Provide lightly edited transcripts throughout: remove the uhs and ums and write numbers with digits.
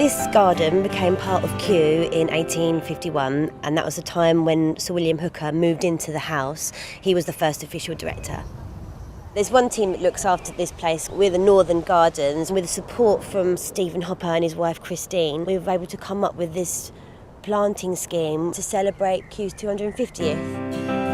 This garden became part of Kew in 1851, and that was the time when Sir William Hooker moved into the house. He was the first official director. There's one team that looks after this place. We're the Northern Gardens. With the support from Stephen Hopper and his wife Christine, we were able to come up with this planting scheme to celebrate Kew's 250th.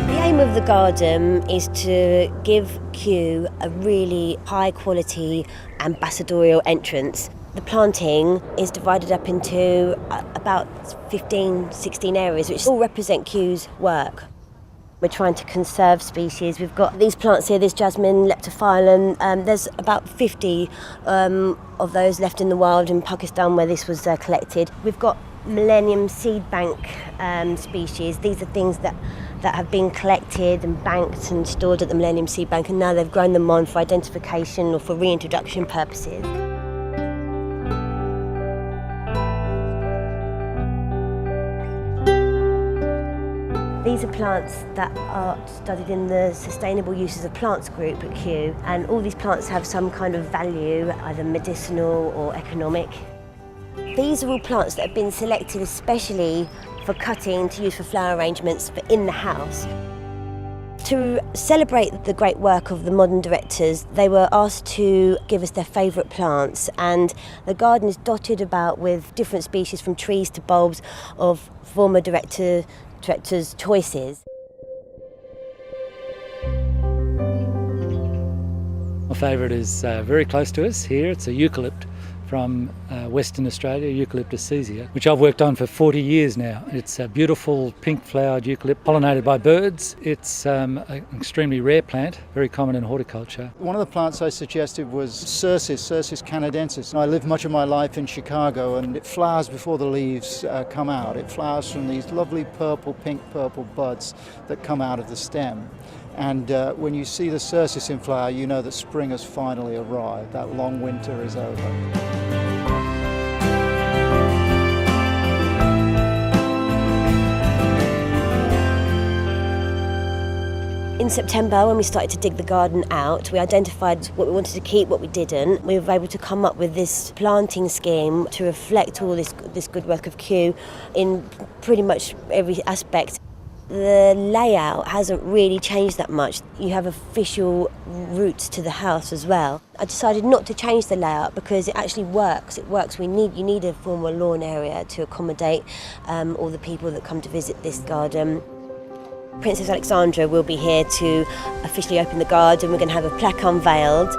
The aim of the garden is to give Kew a really high quality ambassadorial entrance. The planting is divided up into about 16 areas, which all represent Kew's work. We're trying to conserve species. We've got these plants here, this jasmine, leptophyllum. There's about 50 of those left in the wild in Pakistan where this was collected. We've got Millennium Seed Bank species. These are things that have been collected and banked and stored at the Millennium Seed Bank, and now they've grown them on for identification or for reintroduction purposes. These are plants that are studied in the Sustainable Uses of Plants group at Kew, and all these plants have some kind of value, either medicinal or economic. These are all plants that have been selected especially for cutting to use for flower arrangements for in the house. To celebrate the great work of the modern directors, they were asked to give us their favourite plants, and the garden is dotted about with different species from trees to bulbs of former directors' choices. My favourite is very close to us here. It's a eucalypt from Western Australia, Eucalyptus caesia, which I've worked on for 40 years now. It's a beautiful pink-flowered eucalypt, pollinated by birds. It's an extremely rare plant, very common in horticulture. One of the plants I suggested was Cercis canadensis. I lived much of my life in Chicago, and it flowers before the leaves come out. It flowers from these lovely pink-purple buds that come out of the stem. And when you see the Cercis in flower, you know that spring has finally arrived. That long winter is over. In September, when we started to dig the garden out, we identified what we wanted to keep, what we didn't. We were able to come up with this planting scheme to reflect all this good work of Kew in pretty much every aspect. The layout hasn't really changed that much. You have official routes to the house as well. I decided not to change the layout because it actually works. It works. You need a formal lawn area to accommodate all the people that come to visit this garden. Princess Alexandra will be here to officially open the garden. We're going to have a plaque unveiled.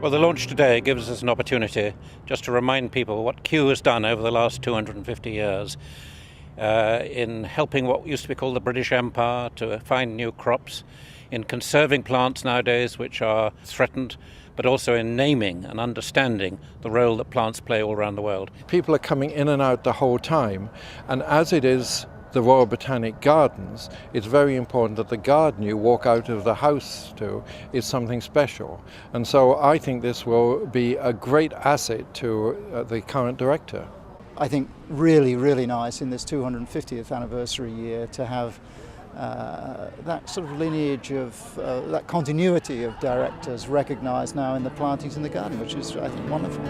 Well, the launch today gives us an opportunity just to remind people what Kew has done over the last 250 years in helping what used to be called the British Empire to find new crops, in conserving plants nowadays which are threatened, but also in naming and understanding the role that plants play all around the world. People are coming in and out the whole time, and as it is the Royal Botanic Gardens, it's very important that the garden you walk out of the house to is something special. And so I think this will be a great asset to the current director. I think really, really nice in this 250th anniversary year to have that sort of lineage of, that continuity of directors recognised now in the plantings in the garden, which is, I think, wonderful.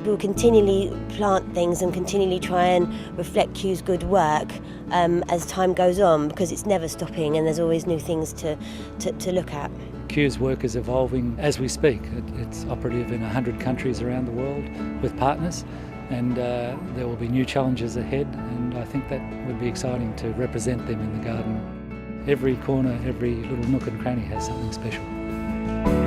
We'll continually plant things and continually try and reflect Kew's good work as time goes on, because it's never stopping and there's always new things to look at. Kew's work is evolving as we speak. It's operative in 100 countries around the world with partners, and there will be new challenges ahead, and I think that would be exciting to represent them in the garden. Every corner, every little nook and cranny has something special.